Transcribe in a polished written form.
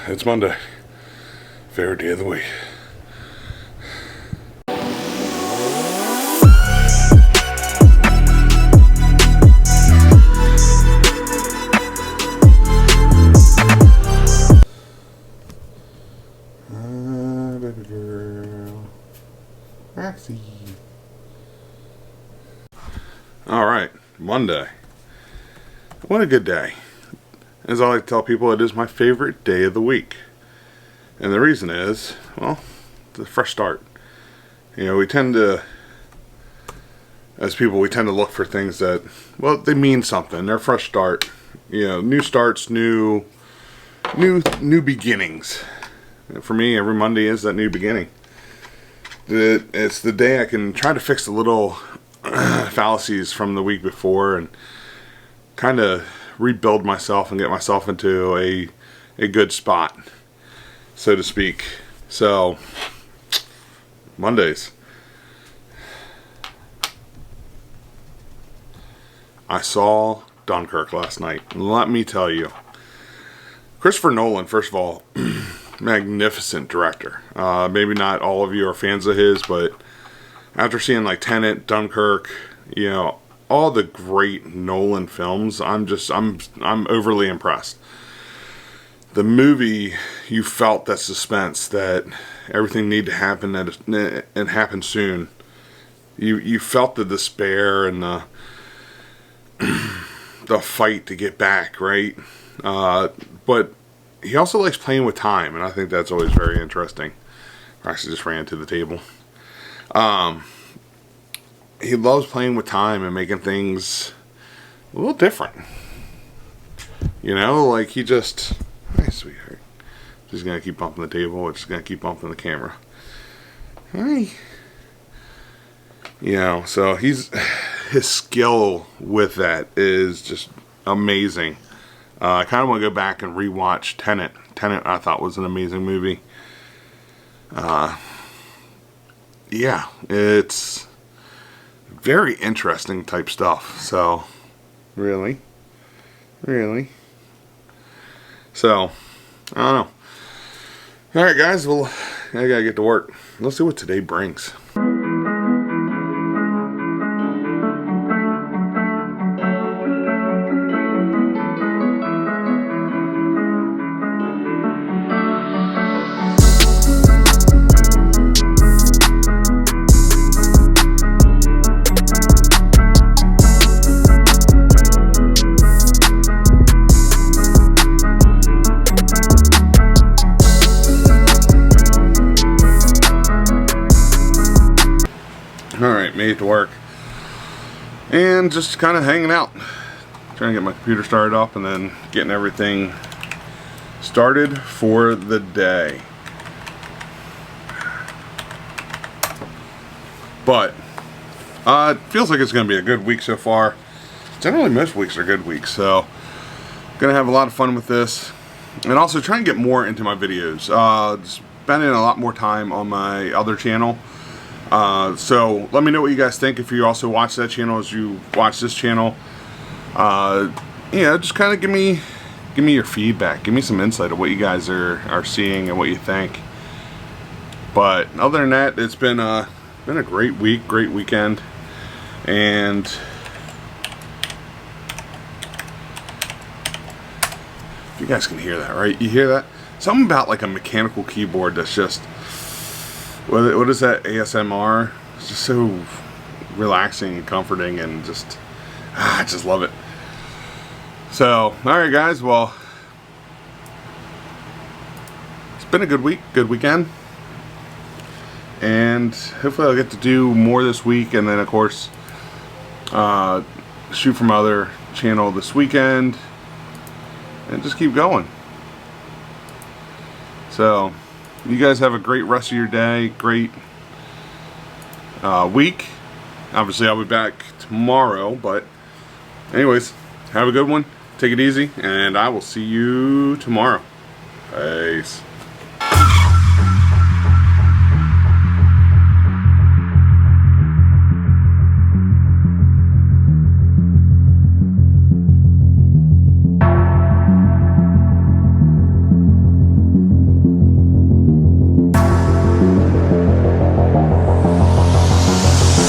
It's Monday. Favorite day of the week. Baby girl. Roxy. Alright, Monday. What a good day. As I like to tell people, it is my favorite day of the week. And the reason is, well, it's a fresh start. You know, we tend to, as people, we tend to look for things that, well, they mean something. They're a fresh start. You know, new starts, new beginnings. And for me, every Monday is that new beginning. It's the day I can try to fix the little fallacies from the week before and kind of rebuild myself and get myself into a good spot, so to speak. So, Mondays. I saw Dunkirk last night. Let me tell you. Christopher Nolan, first of all, magnificent director. Maybe not all of you are fans of his, but after seeing like Tenet, Dunkirk, you know, all the great Nolan films, I'm overly impressed. The movie, you felt that suspense, that everything needed to happen, that it happened soon. You felt the despair and the fight to get back, right? But he also likes playing with time, and I think that's always very interesting. I actually just ran to the table. He loves playing with time and making things a little different. You know, like he just... Hey, sweetheart. Just gonna keep bumping the table. We're just gonna keep bumping the camera. Hi. You know, so his skill with that is just amazing. I kind of want to go back and rewatch Tenet. Tenet, I thought, was an amazing movie. Yeah, it's very interesting type stuff. So, really? So, I don't know. Alright guys, well, I gotta get to work. Let's see what today brings. Alright, made it to work. And just kind of hanging out. Trying to get my computer started up and then getting everything started for the day. But, it feels like it's going to be a good week so far. Generally, most weeks are good weeks, so going to have a lot of fun with this. And also trying to get more into my videos. Spending a lot more time on my other channel. So let me know what you guys think if you also watch that channel as you watch this channel. Yeah, just kind of give me your feedback. Give me some insight of what you guys are seeing and what you think. But other than that, it's been a great week, great weekend, and you guys can hear that, right? You hear that? Something about like a mechanical keyboard that's just... What is that, ASMR? It's just so relaxing and comforting and just... I just love it. So, alright guys, well... It's been a good week, good weekend. And hopefully I'll get to do more this week, and then of course... shoot from my other channel this weekend. And just keep going. So... You guys have a great rest of your day, great week. Obviously, I'll be back tomorrow, but anyways, have a good one. Take it easy, and I will see you tomorrow. Peace.